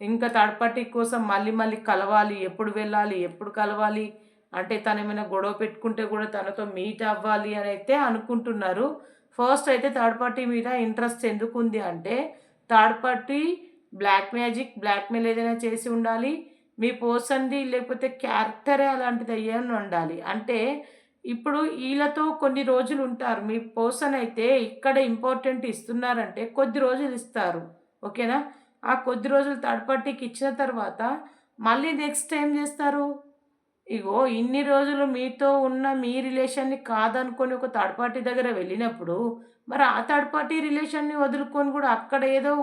ఇంకా థర్డ్ పార్టీ కోసం మళ్ళీ మళ్ళీ కలవాలి, ఎప్పుడు వెళ్ళాలి, ఎప్పుడు కలవాలి, అంటే తను ఏమైనా గొడవ పెట్టుకుంటే కూడా తనతో మీట్ అవ్వాలి అని అయితే అనుకుంటున్నారు. ఫస్ట్ అయితే థర్డ్ పార్టీ మీద ఇంట్రెస్ట్ ఎందుకుంది అంటే, థర్డ్ పార్టీ బ్లాక్మెయిల్ ఏదైనా చేసి ఉండాలి. మీ పర్సన్‌ది లేకపోతే క్యారెక్టరే అలాంటిది అయ్యి ఉండాలి. అంటే ఇప్పుడు ఈళ్ళతో కొన్ని రోజులు ఉంటారు. మీ పర్సన్ అయితే ఇక్కడ ఇంపార్టెంట్ ఇస్తున్నారంటే కొద్ది రోజులు ఇస్తారు. ఓకేనా? ఆ కొద్ది రోజులు థర్డ్ పార్టీకి ఇచ్చిన తర్వాత మళ్ళీ నెక్స్ట్ ఏం చేస్తారు? ఇగో ఇన్ని రోజులు మీతో ఉన్న మీ రిలేషన్‌ని కాదనుకోని ఒక థర్డ్ పార్టీ దగ్గర వెళ్ళినప్పుడు, మరి ఆ థర్డ్ పార్టీ రిలేషన్‌ని వదులుకొని కూడా అక్కడ ఏదో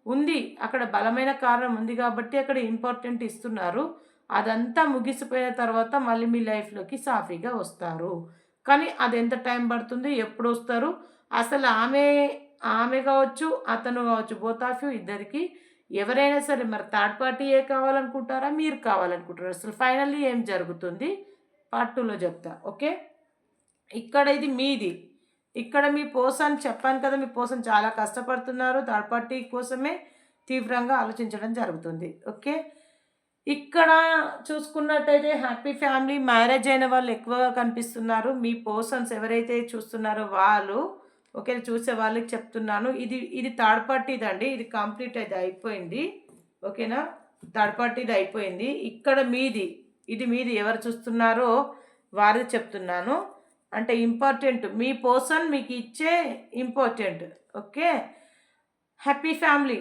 ఉంది. అక్కడ బలమైన కారణం ఉంది కాబట్టి అక్కడ ఇంపార్టెంట్ ఇస్తున్నారు. అదంతా ముగిసిపోయిన తర్వాత మళ్ళీ మీ లైఫ్‌లోకి సాఫీగా వస్తారు. కానీ అదెంత టైం పడుతుంది? ఎప్పుడొస్తారు? అసలు ఆమె కావచ్చు, అతను కావచ్చు, బోత్ ఆఫ్ యూ ఇద్దరికీ ఎవరైనా సరే మరి థర్డ్ పార్టీయే కావాలనుకుంటారా? మీరు కావాలనుకుంటారా? అసలు ఫైనల్లీ ఏం జరుగుతుంది? పార్ట్ 2లో చెప్తా. ఓకే? ఇక్కడ ఇది మీది. ఇక్కడ మీ పర్సన్ చెప్పాను కదా! మీ పర్సన్ చాలా కష్టపడుతున్నారు. థర్డ్ పార్టీ కోసమే తీవ్రంగా ఆలోచించడం జరుగుతుంది. ఓకే? ఇక్కడ చూసుకున్నట్టయితే హ్యాపీ ఫ్యామిలీ, మ్యారేజ్ అయిన వాళ్ళు ఎక్కువగా కనిపిస్తున్నారు. మీ పర్సన్స్ ఎవరైతే చూస్తున్నారో వాళ్ళు, ఓకే, చూసే వాళ్ళకి చెప్తున్నాను. ఇది థర్డ్ పార్టీదండి. ఇది కంప్లీట్ అయితే అయిపోయింది. ఓకేనా? థర్డ్ పార్టీది అయిపోయింది. ఇక్కడ మీది. ఇది మీది. ఎవరు చూస్తున్నారో వారిది చెప్తున్నాను. అంటే ఇంపార్టెంట్ మీ పర్సన్ మీకు ఇచ్చే important. Okay? Happy family,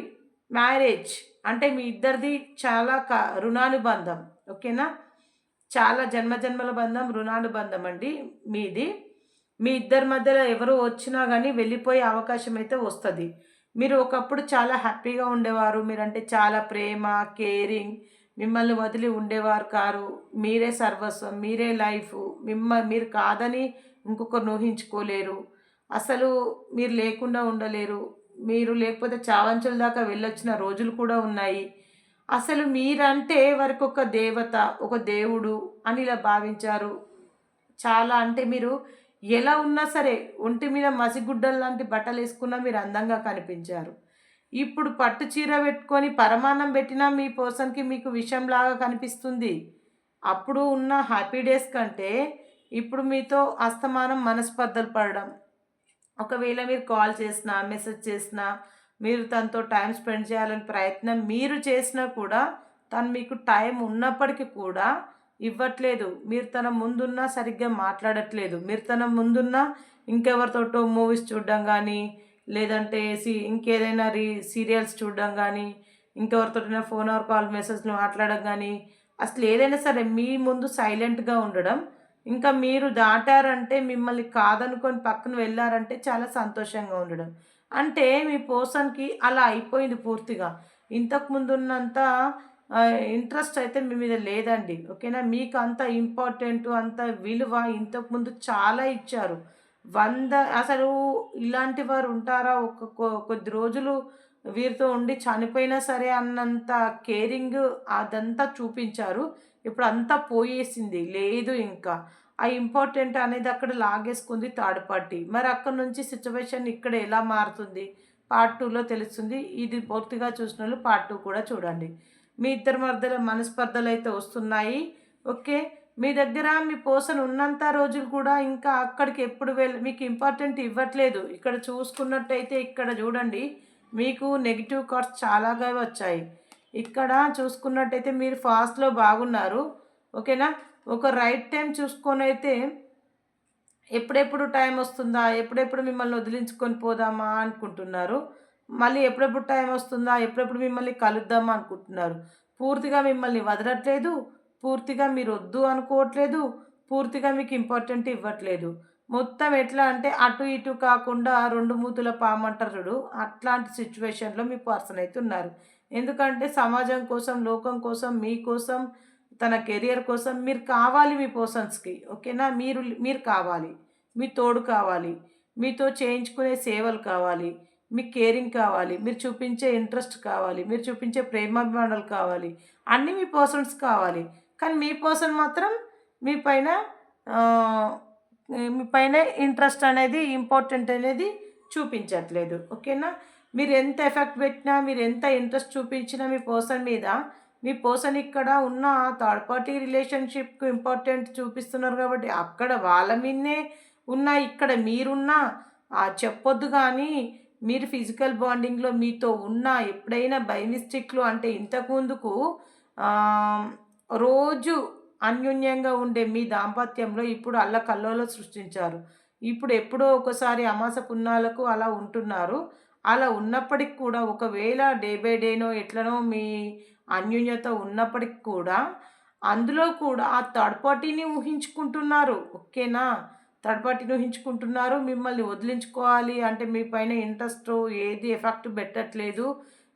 marriage అంటే మీ ఇద్దరిది చాలా రుణానుబంధం. ఓకేనా? చాలా జన్మజన్మల బంధం, రుణానుబంధం అండి మీది. మీ ఇద్దరి మధ్యలో ఎవరు వచ్చినా కానీ వెళ్ళిపోయే అవకాశం అయితే వస్తుంది. మీరు ఒకప్పుడు చాలా హ్యాపీగా ఉండేవారు. మీరంటే చాలా ప్రేమ, కేరింగ్, మిమ్మల్ని వదిలి ఉండేవారు కారు. మీరే సర్వస్వం, మీరే లైఫ్. మీరు కాదని ఇంకొకరిని ఊహించుకోలేరు. అసలు మీరు లేకుండా ఉండలేరు. మీరు లేకపోతే చావంచుల దాకా వెళ్ళొచ్చిన రోజులు కూడా ఉన్నాయి. అసలు మీరంటే వారికి ఒక దేవత, ఒక దేవుడు అని ఇలా భావించారు. చాలా అంటే మీరు ఎలా ఉన్నా సరే ఒంటి మీద మసిగుడ్డల్లాంటి బట్టలేసుకున్నా మీరు అందంగా కనిపించారు. ఇప్పుడు పట్టు చీర పెట్టుకొని పరమాన్నం పెట్టినా మీ పర్సన్‌కి మీకు విషంలాగా కనిపిస్తుంది. అప్పుడు ఉన్న హ్యాపీ డేస్ కంటే ఇప్పుడు మీతో అస్తమానం మనస్పర్ధలు పడడం. ఒకవేళ మీరు కాల్ చేసినా, మెసేజ్ చేసినా, మీరు తనతో టైమ్ స్పెండ్ చేయాలని ప్రయత్నం మీరు చేసినా కూడా తను మీకు టైం ఉన్నప్పటికీ కూడా ఇవ్వట్లేదు. మీరు తన ముందున్నా సరిగ్గా మాట్లాడట్లేదు. మీరు తన ముందున్నా ఇంకెవరితోటో మూవీస్ చూడడం గానీ, లేదంటే ఇంకేదైనా సీరియల్స్ చూడడం గానీ, ఇంకెవరితోటైనా ఫోన్ ఆర్ కాల్ మెసేజ్‌లు మాట్లాడడం గానీ, అసలు ఏదైనా సరే మీ ముందు సైలెంట్‌గా ఉండడం. ఇంకా మీరు దాటారంటే మిమ్మల్ని కాదనుకొని పక్కన వెళ్లారంటే చాలా సంతోషంగా ఉండడం. అంటే మీ పర్సన్‌కి అలా అయిపోయింది పూర్తిగా. ఇంతకు ముందున్నంత ఇంట్రెస్ట్ అయితే మీ మీద లేదండి. ఓకేనా? మీకు అంత ఇంపార్టెంటు, అంత విలువ ఇంతకుముందు చాలా ఇచ్చారు. 100 అసలు ఇలాంటి వారు ఉంటారా? ఒక కొద్ది రోజులు వీరితో ఉండి చనిపోయినా సరే అన్నంత కేరింగ్ అదంతా చూపించారు. ఇప్పుడు అంతా పోయేసింది. లేదు ఇంకా. ఆ ఇంపార్టెంట్ అనేది అక్కడ లాగేసుకుంది థర్డ్ పార్టీ. మరి అక్కడి నుంచి సిట్యుయేషన్ ఇక్కడ ఎలా మారుతుంది? పార్ట్ 2లో తెలుస్తుంది. ఇది పూర్తిగా చూసినోళ్ళు పార్ట్ 2 కూడా చూడండి. మీ ఇద్దరి మధ్యలో మనస్పర్ధలైతే వస్తున్నాయి. ఓకే. మీ దగ్గర మీ పర్సన్ ఉన్నంత రోజులు కూడా ఇంకా అక్కడికి ఎప్పుడు మీకు ఇంపార్టెంట్ ఇవ్వట్లేదు. ఇక్కడ చూసుకున్నట్టయితే ఇక్కడ చూడండి. మీకు నెగెటివ్ థాట్స్ చాలాగా వచ్చాయి. ఇక్కడ చూసుకున్నట్టయితే మీరు ఫాస్ట్‌లో బాగున్నారు. ఓకేనా? ఒక రైట్ టైం చూసుకొనైతే ఎప్పుడెప్పుడు టైం వస్తుందా? ఎప్పుడెప్పుడు మిమ్మల్ని వదిలించుకొని పోదామా అనుకుంటున్నారు. మళ్ళీ ఎప్పుడెప్పుడు టైం వస్తుందా? ఎప్పుడెప్పుడు మిమ్మల్ని కలుద్దామా అనుకుంటున్నారు. పూర్తిగా మిమ్మల్ని వదలట్లేదు. పూర్తిగా మీరు వద్దు అనుకోవట్లేదు. పూర్తిగా మీకు ఇంపార్టెంట్ ఇవ్వట్లేదు. మొత్తం ఎట్లా అంటే అటు ఇటు కాకుండా 2 మూతుల పామంటారు చూడు. అట్లాంటి సిట్యుయేషన్‌లో మీ పర్సన్ అయితే ఉన్నారు. ఎందుకంటే సమాజం కోసం, లోకం కోసం, మీకోసం, తన కెరియర్ కోసం మీరు కావాలి మీ పర్సన్స్‌కి. ఓకేనా? మీరు కావాలి. మీ తోడు కావాలి. మీతో చేయించుకునే సేవలు కావాలి. మీకు కేరింగ్ కావాలి. మీరు చూపించే ఇంట్రెస్ట్ కావాలి. మీరు చూపించే ప్రేమాభిమానాలు కావాలి. అన్నీ మీ పర్సన్స్ కావాలి. కానీ మీ పర్సన్ మాత్రం మీ పైన ఆహ్, మీ పైన ఇంట్రెస్ట్ అనేది, ఇంపార్టెంట్ అనేది చూపించట్లేదు. ఓకేనా? మీరు ఎంత ఎఫెక్ట్ పెట్టినా, మీరు ఎంత ఇంట్రెస్ట్ చూపించినా మీ పర్సన్ మీద, మీ పర్సన్ ఇక్కడ ఉన్న థర్డ్ పార్టీ రిలేషన్‌షిప్‌కి ఇంపార్టెంట్ చూపిస్తున్నారు కాబట్టి అక్కడ వాళ్ళ మీదనే ఉన్నా, ఇక్కడ మీరున్నా చెప్పొద్దు గానీ, మీరు ఫిజికల్ బాండింగ్‌లో మీతో ఉన్నా ఎప్పుడైనా బై మిస్టేక్‌లో అంటే ఇంతకు ముందుకు ఆహ్, రోజు అన్యోన్యంగా ఉండే మీ దాంపత్యంలో ఇప్పుడు అల్లకల్లోలం సృష్టించారు. ఇప్పుడు ఎప్పుడో ఒకసారి అమాస పున్నాలకు అలా ఉంటున్నారు. అలా ఉన్నప్పటికి కూడా ఒకవేళ డే బై డేనో ఎట్లనో మీ అన్యోన్యత ఉన్నప్పటికి కూడా, అందులో కూడా ఆ థర్డ్ పార్టీని ఊహించుకుంటున్నారు. ఓకేనా? థర్డ్ పార్టీని ఊహించుకుంటున్నారు. మిమ్మల్ని వదిలించుకోవాలి అంటే మీ పైన ఇంట్రెస్టో ఏది ఎఫెక్ట్ పెట్టట్లేదు.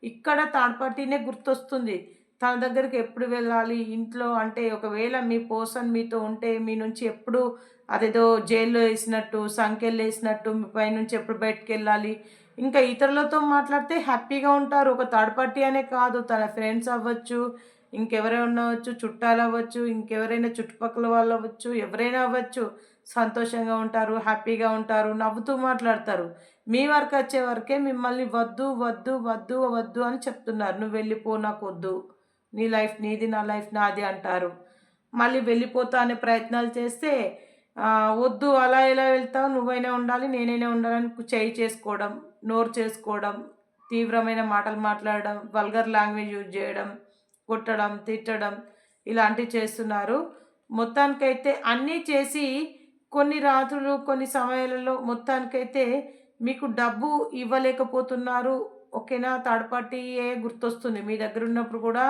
ఇక్కడ థర్డ్ పార్టీనే గుర్తొస్తుంది. తన దగ్గరికి ఎప్పుడు వెళ్ళాలి? ఇంట్లో అంటే ఒకవేళ మీ పర్సన్ మీతో ఉంటే మీ నుంచి ఎప్పుడు అదేదో జైల్‌లో ఏసినట్టు, సంకెళ్ళేసినట్టు మీ పైనుంచి ఎప్పుడు బయటికెళ్ళాలి? ఇంకా ఇతరులతో మాట్లాడితే హ్యాపీగా ఉంటారు. ఒక థర్డ్ పార్టీ అనే కాదు. తన ఫ్రెండ్స్ అవ్వచ్చు, ఇంకెవరైనా అవ్వచ్చు, చుట్టాలవ్వచ్చు, ఇంకెవరైనా చుట్టుపక్కల వాళ్ళవ్వచ్చు, ఎవరైనా అవ్వచ్చు. సంతోషంగా ఉంటారు, హ్యాపీగా ఉంటారు, నవ్వుతూ మాట్లాడతారు. మీ వరకొచ్చే వరకే మిమ్మల్ని వద్దు, వద్దు, వద్దు, వద్దు అని చెప్తున్నారు. "నువ్వు వెళ్ళిపో నాకొద్దు. నీ లైఫ్ నీది, నా లైఫ్ నాది" అంటారు. మళ్ళీ వెళ్ళిపోతా అనే ప్రయత్నాలు చేస్తే "వద్దు అలా ఎలా వెళ్తావు? నువ్వైనా ఉండాలి, నేనైనా ఉండాలని" చేయి చేసుకోవడం, నోరు చేసుకోవడం, తీవ్రమైన మాటలు మాట్లాడడం, వల్గర్ లాంగ్వేజ్ యూజ్ చేయడం, కొట్టడం, తిట్టడం ఇలాంటివి చేస్తున్నారు. మొత్తానికైతే అన్నీ చేసి కొన్ని రాత్రులు, కొన్ని సమయాలలో మొత్తానికైతే మీకు డబ్బు ఇవ్వలేకపోతున్నారు. ఓకేనా? థర్డ్ పార్టీయే గుర్తొస్తుంది. మీ దగ్గరున్నప్పుడు కూడా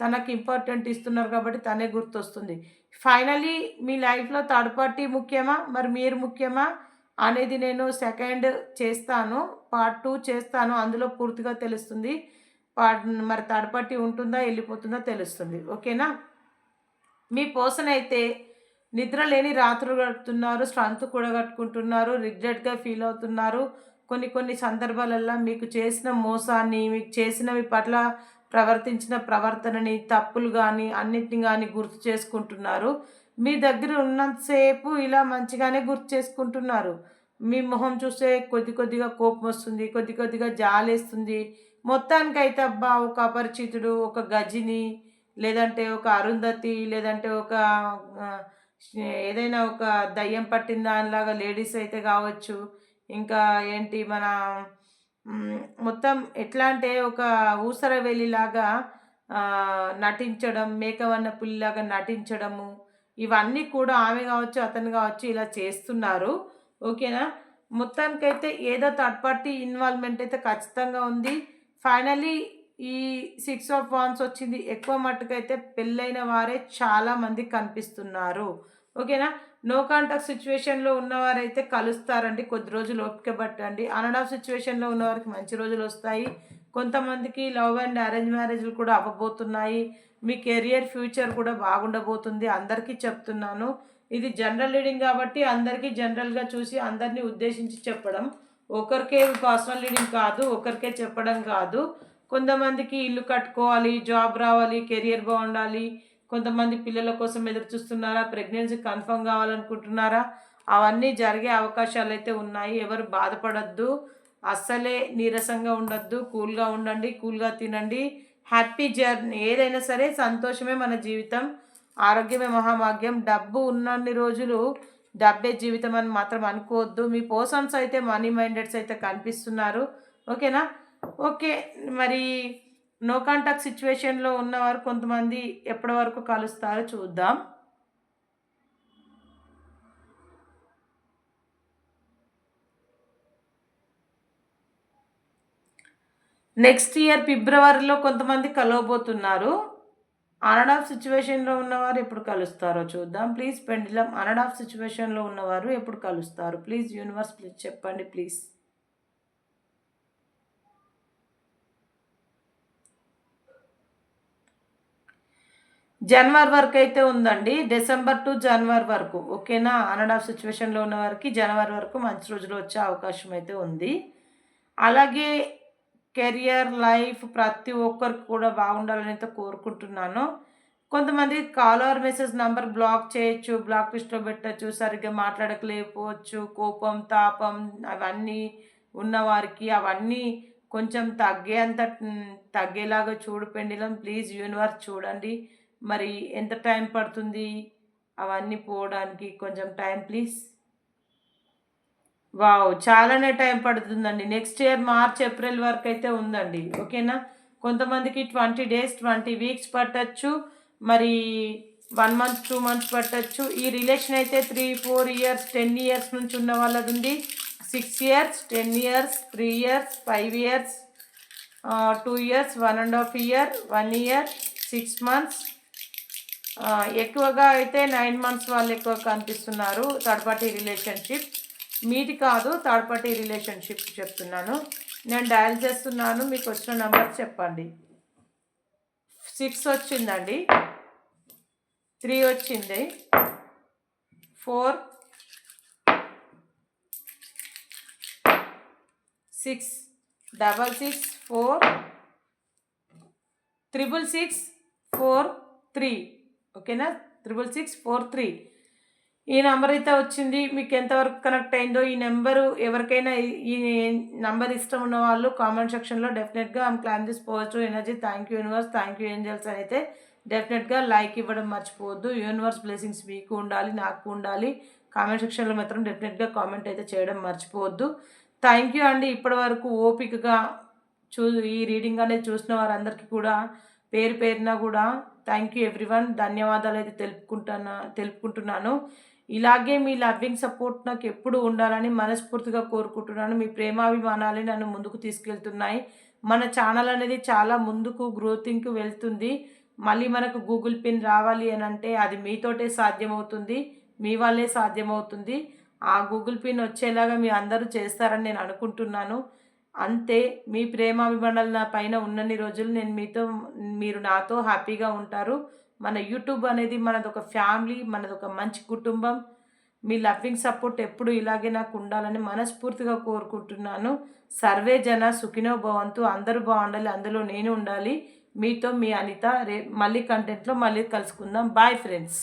తనకి ఇంపార్టెంట్ ఇస్తున్నారు కాబట్టి తనే గుర్తొస్తుంది. ఫైనల్లీ మీ లైఫ్‌లో థర్డ్ పార్టీ ముఖ్యమా? మరి మీరు ముఖ్యమా? అనేది నేను సెకండ్ చేస్తాను. పార్ట్ 2 చేస్తాను. అందులో పూర్తిగా తెలుస్తుంది. మరి థర్డ్ పార్టీ ఉంటుందా? ఎళ్ళిపోతుందా? తెలుస్తుంది. ఓకేనా? మీ పర్సన్ అయితే నిద్ర లేని రాత్రులు గడుపుతున్నారు. స్ట్రెంత్ కూడగట్టుకుంటున్నారు. రిగ్రెట్‌గా ఫీల్ అవుతున్నారు. కొన్ని కొన్ని సందర్భాలల్ల మీకు చేసిన మోసాన్ని, మీకు చేసిన మీ పట్ల ప్రవర్తించిన ప్రవర్తనని, తప్పులు గాని, అన్నిటిని గాని గుర్తు చేసుకుంటున్నారు. మీ దగ్గర ఉన్నంత సేపు ఇలా మంచిగానే గుర్తు చేసుకుంటున్నారు. మీ మొహం చూస్తే కొద్ది కొద్దిగా కోపమొస్తుంది. కొద్ది కొద్దిగా జాలేస్తుంది. మొత్తానికైతే అబ్బా! ఒక అపరిచితుడు, ఒక గజిని, లేదంటే ఒక అరుంధతి, లేదంటే ఒక ఆహ్, ఏదైనా ఒక దయ్యం పట్టిన దానిలాగా లేడీస్ అయితే గావచ్చు. ఇంకా ఏంటి మన మొత్తం ఎట్లా అంటే ఒక ఊసరవెల్లిలాగా నటించడం, మేకవన్న పులిలాగా నటించడము, ఇవన్నీ కూడా ఆమె గావచ్చు, అతను గావచ్చు ఇలా చేస్తున్నారు. ఓకేనా? మొత్తానికైతే ఏదో థర్డ్ పార్టీ ఇన్వాల్వ్‌మెంట్ అయితే ఖచ్చితంగా ఉంది. ఫైనల్లీ ఈ 6 ఆఫ్ వాండ్స్ వచ్చింది. ఎక్కువ మట్టుకైతే పెళ్ళైన వారే చాలామంది కనిపిస్తున్నారు. ఓకేనా? నో కాంటాక్ట్ సిట్యుయేషన్‌లో ఉన్నవారైతే కలుస్తారండి. కొద్ది రోజులు ఓపిక పట్టండి. ఆన్ అండ్ ఆఫ్ సిట్యుయేషన్‌లో ఉన్నవారికి మంచి రోజులొస్తాయి. కొంతమందికి లవ్ అండ్ అరేంజ్ మ్యారేజ్‌లు కూడా అవ్వబోతున్నాయి. మీ కెరియర్ ఫ్యూచర్ కూడా బాగుండబోతుంది. అందరికీ చెప్తున్నాను. ఇది జనరల్ రీడింగ్ కాబట్టి అందరికీ జనరల్‌గా చూసి అందరిని ఉద్దేశించి చెప్పడం. ఒకరికే పర్సనల్ రీడింగ్ కాదు. ఒకరికే చెప్పడం కాదు. కొంతమందికి ఇల్లు కట్టుకోవాలి, జాబ్ రావాలి, కెరియర్ బావుండాలి. కొంతమంది పిల్లల కోసం ఎదురు చూస్తున్నారా? ప్రెగ్నెన్సీ కన్ఫర్మ్ కావాలనుకుంటున్నారా? అవన్నీ జరిగే అవకాశాలైతే ఉన్నాయి. ఎవరు బాధపడొద్దు. అస్సలే నీరసంగా ఉండొద్దు. కూల్‌గా ఉండండి. కూల్‌గా తినండి. Happy journey. ఏదైనా సరే సంతోషమే మన జీవితం. ఆరోగ్యమే మహాభాగ్యం. డబ్బు ఉన్నన్ని రోజులు డబ్బే జీవితం అని మాత్రం అనుకోవద్దు. మీ పర్సన్స్ అయితే మనీ మైండెడ్స్ అయితే కనిపిస్తున్నారు. ఓకేనా? ఓకే. మరి నో కాంటాక్ట్ సిచ్యువేషన్లో ఉన్నవారు కొంతమంది ఎప్పటి వరకు కలుస్తారో చూద్దాం. నెక్స్ట్ ఇయర్ ఫిబ్రవరిలో కొంతమంది కలవబోతున్నారు. ఆన్ అండ్ ఆఫ్ సిచ్యువేషన్లో ఉన్నవారు ఎప్పుడు కలుస్తారో చూద్దాం. Please pendulum on and of సిచ్యువేషన్లో ఉన్నవారు ఎప్పుడు కలుస్తారు? ప్లీజ్ యూనివర్స్ ప్లీజ్ చెప్పండి ప్లీజ్. జనవరి వరకు అయితే ఉందండి. డిసెంబర్ టు జనవరి వరకు ఓకేనా. ఆన్ అండ్ ఆఫ్ సిచ్యువేషన్లో ఉన్న వారికి జనవరి వరకు మంచి రోజులు వచ్చే అవకాశం అయితే ఉంది. అలాగే కెరియర్ లైఫ్ ప్రతి ఒక్కరికి కూడా బాగుండాలని అయితే కోరుకుంటున్నాను. కొంతమంది call or message number block చేయొచ్చు, బ్లాక్ లిస్ట్‌లో పెట్టొచ్చు, సరిగ్గా మాట్లాడకపోవచ్చు, కోపం, తాపం అవన్నీ ఉన్నవారికి అవన్నీ కొంచెం తగ్గేలాగా చూడు పెండిలం ప్లీజ్ యూనివర్స్ చూడండి. మరి ఎంత టైం పడుతుంది అవన్నీ పోవడానికి? కొంచెం టైం ప్లీజ్. వావ్! చాలానే టైం పడుతుందండి. నెక్స్ట్ ఇయర్ మార్చ్, ఏప్రిల్ వరకు అయితే ఉందండి. ఓకేనా. కొంతమందికి 20 డేస్, 20 వీక్స్ పట్టొచ్చు. మరి 1 మంత్, 2 మంత్స్ పట్టొచ్చు. ఈ రిలేషన్ అయితే 3, 4 ఇయర్స్, 10 ఇయర్స్ నుంచి ఉన్న వాళ్ళది ఉంది. 6 years, 10 years, 3 years, 5 years, 2 years, 1.5 year, 1 year, 6 months, ఎక్కువగా అయితే 9 మంత్స్ వాళ్ళు ఎక్కువ కనిపిస్తున్నారు. థర్డ్ పార్టీ రిలేషన్షిప్ మీది కాదు, థర్డ్ పార్టీ రిలేషన్షిప్ చెప్తున్నాను. నేను డయల్ చేస్తున్నాను, మీకు వచ్చిన నెంబర్ చెప్పండి. 6 వచ్చిందండి, 3 వచ్చింది, 4, 6, 666, 4, 666, 4, 3 ఓకేనా. 666, 4, 3 ఈ నెంబర్ అయితే వచ్చింది. మీకు ఎంతవరకు కనెక్ట్ అయిందో ఈ నెంబరు ఎవరికైనా ఈ నెంబర్ ఇష్టం ఉన్న వాళ్ళు కామెంట్ సెక్షన్లో డెఫినెట్గా I'm claim this positive energy, thank you universe, thank you angels అని అయితే డెఫినెట్గా లైక్ ఇవ్వడం మర్చిపోవద్దు. యూనివర్స్ బ్లెస్సింగ్స్ మీకు ఉండాలి, నాకు ఉండాలి. కామెంట్ సెక్షన్లో మాత్రం డెఫినెట్గా కామెంట్ అయితే చేయడం మర్చిపోవద్దు. థ్యాంక్ యూ అండి. ఇప్పటి వరకు ఓపికగా ఈ రీడింగ్ అనేది చూసిన వారందరికీ కూడా పేరు పేరున కూడా థ్యాంక్ యూ ఎవ్రీవన్, ధన్యవాదాలు అయితే తెలుపుకుంటున్నాను. ఇలాగే మీ లవ్వింగ్ సపోర్ట్ నాకు ఎప్పుడు ఉండాలని మనస్ఫూర్తిగా కోరుకుంటున్నాను. మీ ప్రేమాభిమానాలే నన్ను ముందుకు తీసుకెళ్తున్నాయి. మన ఛానల్ అనేది చాలా ముందుకు గ్రోతింగ్కి వెళ్తుంది. మళ్ళీ మనకు గూగుల్ పిన్ రావాలి అని అంటే అది మీతోటే సాధ్యమవుతుంది, మీ వల్లే సాధ్యమవుతుంది. ఆ గూగుల్ పిన్ వచ్చేలాగా మీ అందరూ చేస్తారని నేను అనుకుంటున్నాను. అంతే. మీ ప్రేమాభిమానాలు నా పైన ఉన్నన్ని రోజులు మీరు నాతో హ్యాపీగా ఉంటారు. మన యూట్యూబ్ అనేది మనదొక ఫ్యామిలీ, మనదొక మంచి కుటుంబం. మీ లవ్వింగ్ సపోర్ట్ ఎప్పుడు ఇలాగే నాకు ఉండాలని మనస్ఫూర్తిగా కోరుకుంటున్నాను. సర్వే జన సుఖినో భవంతు. అందరూ బాగుండాలి, అందులో నేను ఉండాలి. మీతో మీ అనిత. మళ్ళీ కంటెంట్లో మళ్ళీ కలుసుకుందాం. Bye friends.